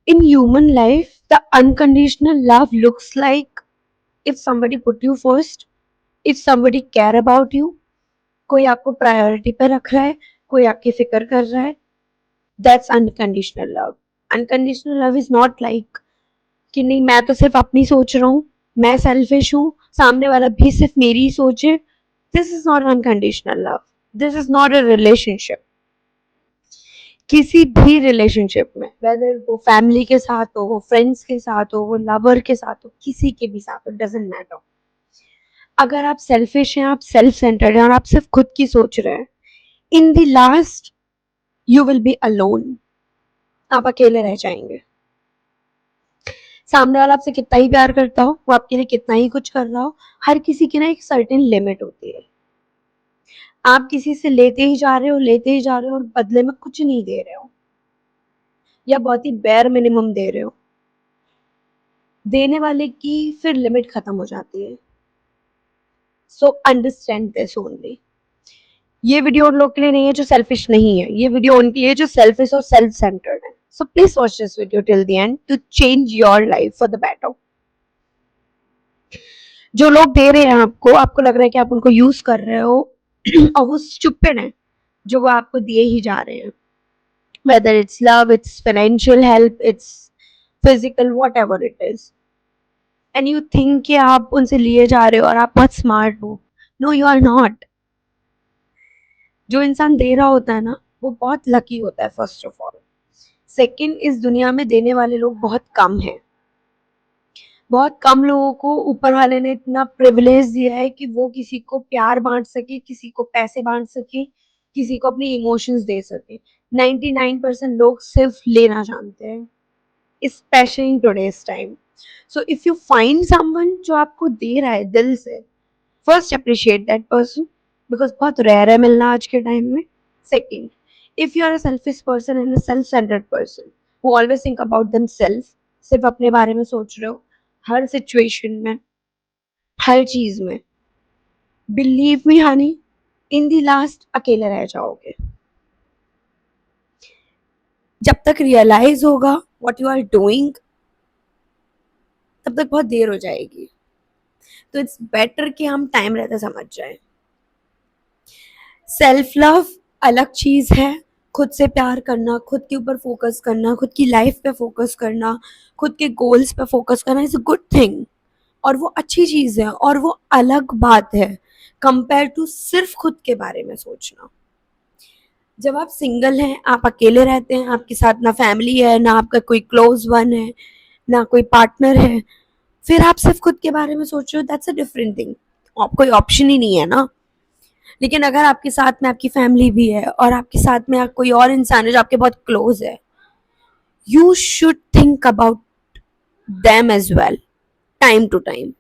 In human life, the unconditional love looks like if somebody put you first, if somebody care about you, कोई आपको priority पे रख रहा है, कोई आपकी फिक्र कर रहा है, that's unconditional love. Unconditional love is not like कि नहीं मैं तो सिर्फ अपनी सोच रहा हूँ, मैं सेल्फिश हूँ, सामने वाला भी सिर्फ मेरी ही सोचे. This is not unconditional love. This is not a relationship. किसी भी रिलेशनशिप में, वेदर वो फैमिली के साथ हो, वो फ्रेंड्स के साथ हो, वो लवर के साथ हो, किसी के भी साथ हो, डजेंट मैटर. अगर आप सेल्फिश हैं, आप सेल्फ सेंटर्ड हैं और आप सिर्फ खुद की सोच रहे हैं, in the last you will be alone. आप अकेले रह जाएंगे. सामने वाला आपसे कितना ही प्यार करता हो, वो आपके लिए कितना ही कुछ कर रहा हो, हर किसी की ना एक सर्टेन लिमिट होती है. आप किसी से लेते ही जा रहे हो, लेते ही जा रहे हो और बदले में कुछ नहीं दे रहे हो, या बहुत ही बेयर मिनिमम दे रहे हो. देने वाले की फिर लिमिट खत्म हो जाती है. So understand this only. ये वीडियो उन लोग के लिए नहीं है जो सेल्फिश नहीं है, ये वीडियो उनके लिए जो सेल्फिश और सेल्फ सेंटर्ड है. So please watch this video till the end to change your life for the better. जो लोग दे रहे हैं आपको, आपको लग रहा है कि आप उनको यूज कर रहे हो और वो स्टूपिड है जो वो आपको दिए ही जा रहे हैं. Whether it's love, it's financial help, it's physical, whatever it is. And you think कि आप उनसे लिए जा रहे हो और आप बहुत स्मार्ट हो. No, you are not. जो इंसान दे रहा होता है ना, वो बहुत लकी होता है फर्स्ट ऑफ ऑल. सेकंड, इस दुनिया में देने वाले लोग बहुत कम हैं. बहुत कम लोगों को ऊपर वाले ने इतना प्रिविलेज दिया है कि वो किसी को प्यार बांट सके, किसी को पैसे बांट सके, किसी को अपनी इमोशंस दे सके. 99% लोग सिर्फ लेना जानते हैं, specially in today's time. So if you find someone जो आपको दे रहा है दिल से, first appreciate that person, because बहुत रेयर है मिलना आज के टाइम में. Second, if you are a selfish person and a self centred person who always think about them self, सिर्फ अपने बारे में सोच रहे हो हर सिचुएशन में, हर चीज में, बिलीव मी हनी, इन दी लास्ट अकेले रह जाओगे. जब तक रियलाइज होगा व्हाट यू आर डूइंग, तब तक बहुत देर हो जाएगी. तो इट्स बेटर कि हम टाइम रहते समझ जाए. सेल्फ लव अलग चीज है. खुद से प्यार करना, खुद के ऊपर फोकस करना, खुद की लाइफ पे फोकस करना, खुद के गोल्स पे फोकस करना इज अ गुड थिंग. और वो अच्छी चीज है और वो अलग बात है कंपेयर टू सिर्फ खुद के बारे में सोचना. जब आप सिंगल हैं, आप अकेले रहते हैं, आपके साथ ना फैमिली है, ना आपका कोई क्लोज वन है, ना कोई पार्टनर है, फिर आप सिर्फ खुद के बारे में सोच रहे हो, दैट्स अ डिफरेंट थिंग. कोई ऑप्शन ही नहीं है ना. लेकिन अगर आपके साथ में आपकी फैमिली भी है और आपके साथ में कोई और इंसान है जो आपके बहुत क्लोज है, you should think about them as well, time to time.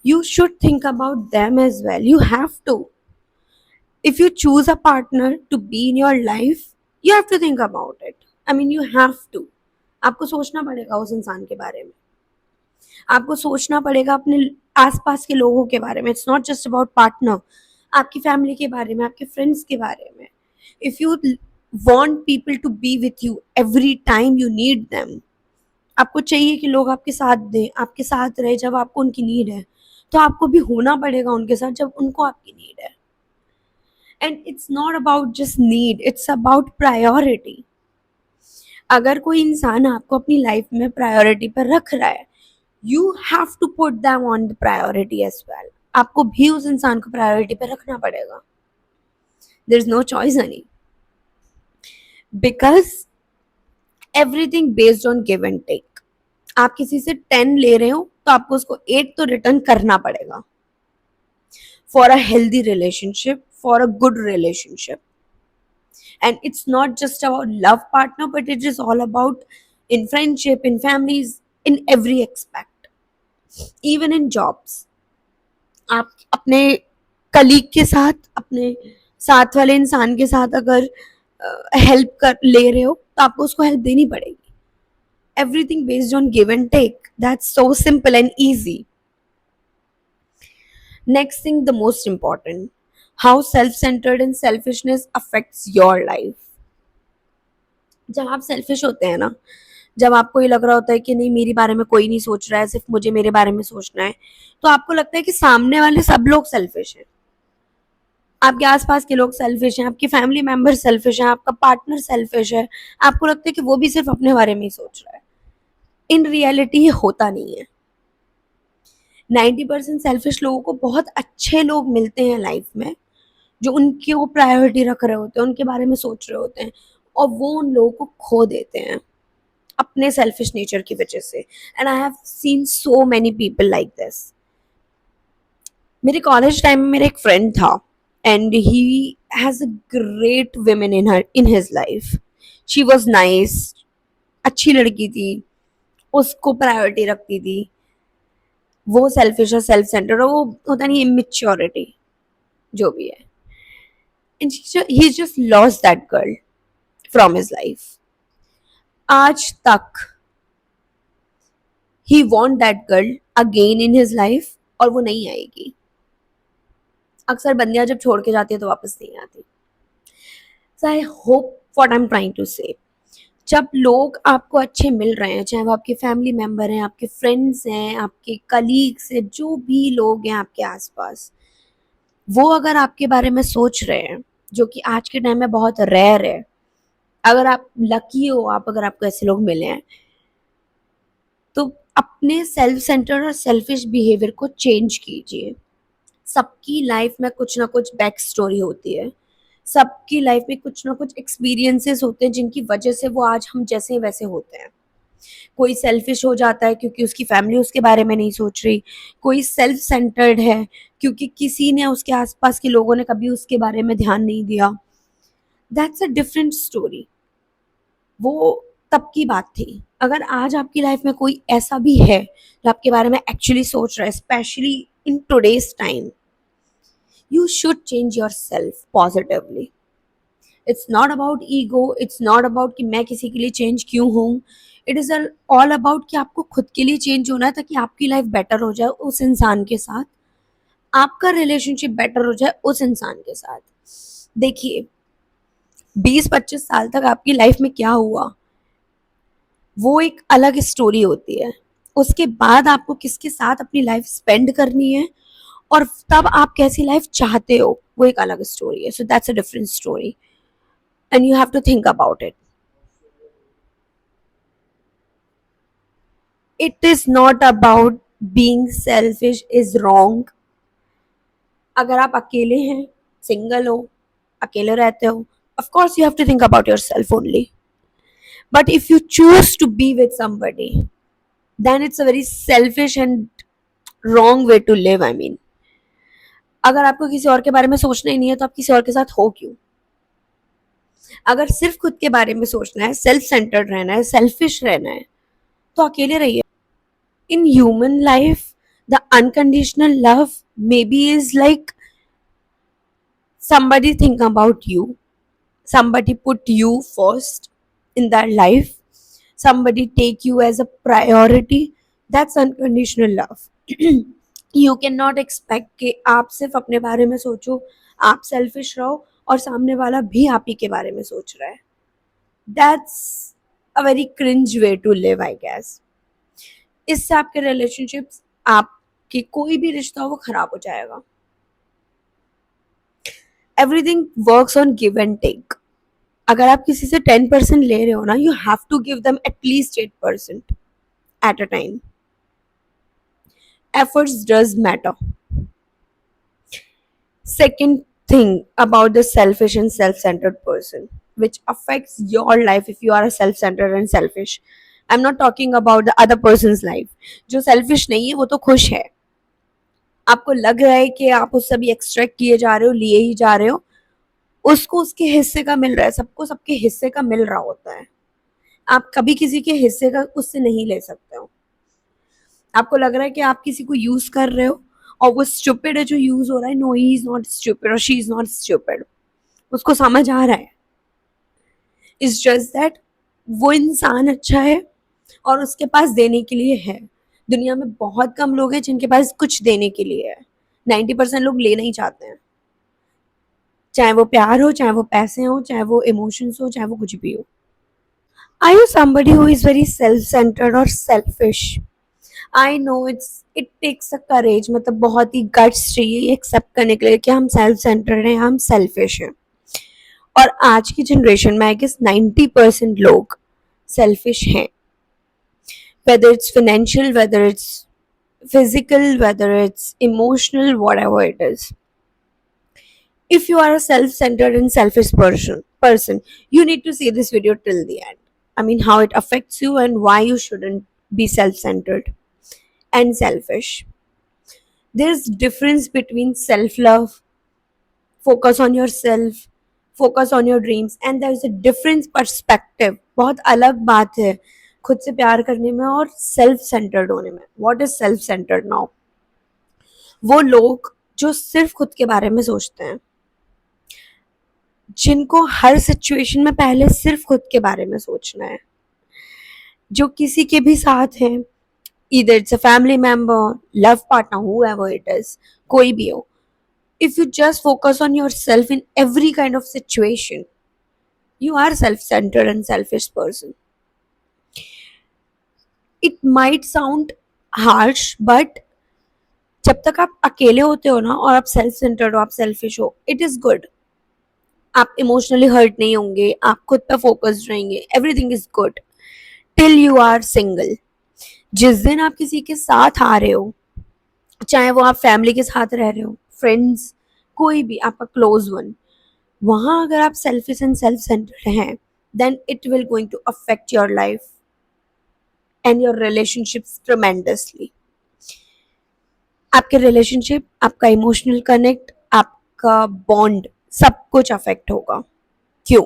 You should think about them as well. You have to. If you choose a partner to be in your life, you have to think about it. I mean, you have to. आपको सोचना पड़ेगा उस इंसान के बारे में. आपको सोचना पड़ेगा अपने आसपास के लोगों के बारे में. It's not just about partner. आपकी फैमिली के बारे में, आपके फ्रेंड्स के बारे में. If you want people to be with you every time you need them, आपको चाहिए कि लोग आपके साथ दें, आपके साथ रहे जब आपको उनकी नीड है, तो आपको भी होना पड़ेगा उनके साथ जब उनको आपकी नीड है. And it's not about just need, it's about priority. अगर कोई इंसान आपको अपनी लाइफ में प्रायोरिटी पर रख रहा है, you have to put them on the priority as well. आपको भी उस इंसान को प्रायोरिटी पर रखना पड़ेगा. There is no choice any, because everything based on give and take. आप किसी से 10 ले रहे हो तो आपको उसको 8 तो रिटर्न करना पड़ेगा. For a healthy relationship, for a good relationship. And it's not just about love partner, but it is all about in friendship, in families, in every aspect, even in jobs. आप अपने colleague के साथ, अपने साथ वाले इंसान के साथ अगर हेल्प कर ले रहे हो तो आपको उसको हेल्प देनी पड़ेगी. Everything based on give and take. That's so simple and easy. Next thing, the most important, how self-centered and selfishness affects your life. जब आप सेल्फिश होते हैं ना, जब आपको ये लग रहा होता है कि नहीं मेरे बारे में कोई नहीं सोच रहा है, सिर्फ मुझे मेरे बारे में सोचना है, तो आपको लगता है कि सामने वाले सब लोग सेल्फिश हैं। आपके आसपास के लोग सेल्फिश हैं, आपके फैमिली मेंबर सेल्फिश हैं, आपका पार्टनर सेल्फिश है। आपको लगता है कि वो भी सिर्फ अपने बारे में ही सोच रहा है। इन रियलिटी ये होता नहीं है। 90% सेल्फिश लोगों को बहुत अच्छे लोग मिलते हैं लाइफ में, जो उनकी वो प्रायोरिटी रख रहे होते हैं, उनके बारे में सोच रहे होते हैं, और वो उन लोगों को खो देते हैं अपने सेल्फिश नेचर की वजह से। And I have seen so many people like this. मेरे कॉलेज टाइम में मेरा एक फ्रेंड था, and he has a great women in his life. She was nice, अच्छी लड़की थी, उसको प्रायोरिटी रखती थी। वो सेल्फिश और सेल्फ सेंटर्ड, और वो होता नहीं इमेच्योरिटी जो भी है, and he just lost that girl from his life. आज तक he want that girl again in his life, और वो नहीं आएगी। अक्सर बंदियां जब छोड़ के जाती है तो वापस नहीं आती। So I hope what I am trying to say, जब लोग आपको अच्छे मिल रहे हैं, चाहे वो आपके फैमिली मेंबर हैं, आपके फ्रेंड्स हैं, आपके कलीग्स हैं, जो भी लोग हैं आपके आसपास, वो अगर आपके बारे में सोच रहे हैं, जो कि आज के टाइम में बहुत रेयर है, अगर आप लकी हो, आप अगर आपको ऐसे लोग मिले हैं, तो अपने सेल्फ सेंटर और सेल्फिश बिहेवियर को चेंज कीजिए। सबकी लाइफ में कुछ ना कुछ बैक स्टोरी होती है, सबकी लाइफ में कुछ ना कुछ एक्सपीरियंसेस होते हैं जिनकी वजह से वो आज हम जैसे वैसे होते हैं। कोई सेल्फिश हो जाता है क्योंकि उसकी फैमिली उसके बारे में नहीं सोच रही, कोई सेल्फ सेंटर्ड है क्योंकि किसी ने, उसके आसपास के लोगों ने कभी उसके बारे में ध्यान नहीं दिया। That's a different story. वो तब की बात थी। अगर आज आपकी लाइफ में कोई ऐसा भी है जो आपके बारे में एक्चुअली सोच रहा है, specially in today's time, you should change yourself positively. It's not about ego, it's not about कि मैं किसी के लिए चेंज क्यों हूँ। इट इज़ ऑल अबाउट कि आपको खुद के लिए चेंज होना है, ताकि आपकी लाइफ बेटर हो जाए उस इंसान के साथ, आपका रिलेशनशिप बेटर हो जाए उस इंसान के साथ। देखिए, 20-25 साल तक आपकी लाइफ में क्या हुआ वो एक अलग स्टोरी होती है। उसके बाद आपको किसके साथ अपनी लाइफ स्पेंड करनी है, और तब आप कैसी लाइफ चाहते हो, वो एक अलग स्टोरी है। So that's a different story, and you have to think about it. It is not about being selfish is wrong. अगर आप अकेले हैं, सिंगल हो, अकेले रहते हो, of course you have to think about yourself only. But if you choose to be with somebody, then it's a very selfish and wrong way to live, I mean. अगर आपको किसी और के बारे में सोचना ही नहीं है तो आप किसी और के साथ हो क्यों? अगर सिर्फ खुद के बारे में सोचना है, सेल्फ सेंटर्ड रहना है, सेल्फिश रहना है, तो अकेले रहिए। In human life the unconditional love may be is like somebody think about you, somebody put you first in their life, somebody take you as a priority. That's unconditional love. You cannot expect कि आप सिर्फ अपने बारे में सोचो, आप selfish रहो, और सामने वाला भी आप ही के बारे में सोच रहा है। That's a very cringe way to live, I guess. इससे आपके रिलेशनशिप्स, आपके कोई भी रिश्ता हो, वो खराब हो जाएगा। Everything works on give and take. अगर आप किसी से 10% ले रहे हो ना, you have to give them at least 8% at a time. Efforts does matter. Second thing about the selfish and self-centered person, which affects your life if you are a self-centered and selfish. I'm not talking about the other person's life. जो selfish नहीं है वो तो खुश है। आपको लग रहा है कि आप उससे भी एक्सट्रैक्ट किए जा रहे हो, लिए ही जा रहे हो, उसको उसके हिस्से का मिल रहा है, सबको सबके हिस्से का मिल रहा होता है। आप कभी किसी के हिस्से का उससे नहीं ले सकते हो। आपको लग रहा है कि आप किसी को यूज कर रहे हो, और वो स्टूपिड है जो यूज हो रहा है। No, he is not stupid और शी इज नॉट स्टूपिड। उसको समझ आ रहा है। इट्स जस्ट दैट वो इंसान अच्छा है और उसके पास देने के लिए है। दुनिया में बहुत कम लोग हैं जिनके पास कुछ देने के लिए है। 90% लोग लेना ही चाहते हैं, चाहे वो प्यार हो, चाहे वो पैसे हो, चाहे वो इमोशंस हो, चाहे वो कुछ भी हो। Are you somebody who is very self-centered or selfish? I know it takes a courage, मतलब बहुत ही guts चाहिए ये accept करने के लिए कि हम self-centered हैं, हम selfish हैं. और आज की जनरेशन में आई गेस 90% लोग selfish हैं. Whether it's financial, whether it's physical, whether it's emotional, whatever it is. If you are a self-centered and selfish person, you need to see this video till the end. I mean, how it affects you and why you shouldn't be self-centered and selfish. There's difference between self-love, focus on yourself, focus on your dreams, and there's a different perspective. बहुत अलग बात है खुद से प्यार करने में और सेल्फ सेंटर्ड होने में. What is self centered now? वो लोग जो सिर्फ खुद के बारे में सोचते हैं, जिनको हर सिचुएशन में पहले सिर्फ खुद के बारे में सोचना है, जो किसी के भी साथ हैं, either it's a family member, love partner, whoever it is, कोई भी हो. If you just focus on yourself in every kind of situation, you are self-centered and selfish person. It might sound harsh, but जब तक आप अकेले होते हो ना और आप सेल्फ सेंटर्ड हो, आप सेल्फिश हो, इट इज गुड. आप इमोशनली हर्ट नहीं होंगे, आप खुद पे फोकस्ड रहेंगे, everything is good till you are single. जिस दिन आप किसी के साथ आ रहे हो, चाहे वो आप फैमिली के साथ रह रहे हो, फ्रेंड्स, कोई भी आपका क्लोज वन, वहां अगर आप सेल्फिश एंड सेल्फ सेंटर्ड हैं, then it will going to affect your life and your relationships tremendously. आपके रिलेशनशिप, आपका इमोशनल कनेक्ट, आपका बॉन्ड, सब कुछ अफेक्ट होगा. क्यों?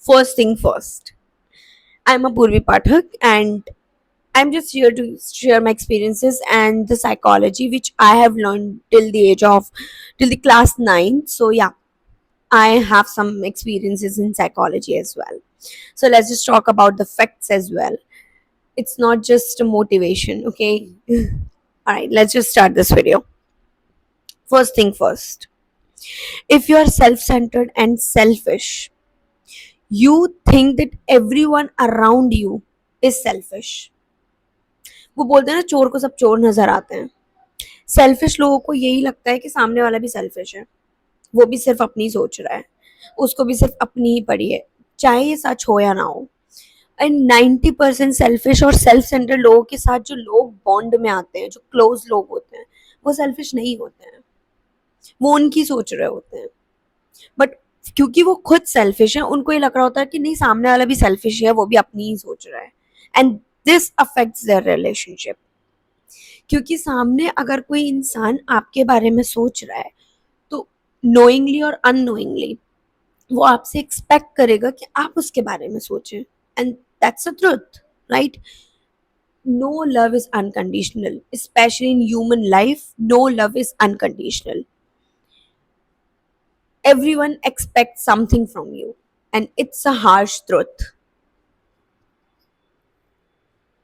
First thing first, I am a Purvi Pathak and I'm just here to share my experiences and the psychology which I have learned till the class 9. So yeah, I have some experiences in psychology as well. So let's just talk about the facts as well. It's not just a motivation, okay? All right, let's just start this video. First thing first, if you are self-centered and selfish, you think that everyone around you is selfish. वो बोलते हैं ना, चोर को सब चोर नजर आते हैं. सेल्फिश लोगों को यही लगता है कि सामने वाला भी सेल्फिश है, वो भी सिर्फ अपनी सोच रहा है, उसको भी सिर्फ अपनी ही पड़ी है, चाहे ये सच हो या ना हो. एंड 90% सेल्फिश और सेल्फ सेंटर्ड लोगों के साथ जो लोग बॉन्ड में आते हैं, जो क्लोज लोग होते हैं, वो सेल्फिश नहीं होते हैं, वो उनकी सोच रहे होते हैं. बट क्योंकि वो खुद सेल्फिश है, उनको ये लग रहा होता है कि नहीं, सामने वाला भी सेल्फिश है, वो भी अपनी ही सोच रहा है. And this affects their relationship. क्योंकि सामने अगर कोई इंसान आपके बारे में सोच रहा है, तो नोइंगली और अननोइंगली वो आपसे एक्सपेक्ट करेगा कि आप उसके बारे में सोचें. And that's the truth, right? No love is unconditional, especially in human life. No love is unconditional. Everyone expects something from you, and it's a harsh truth.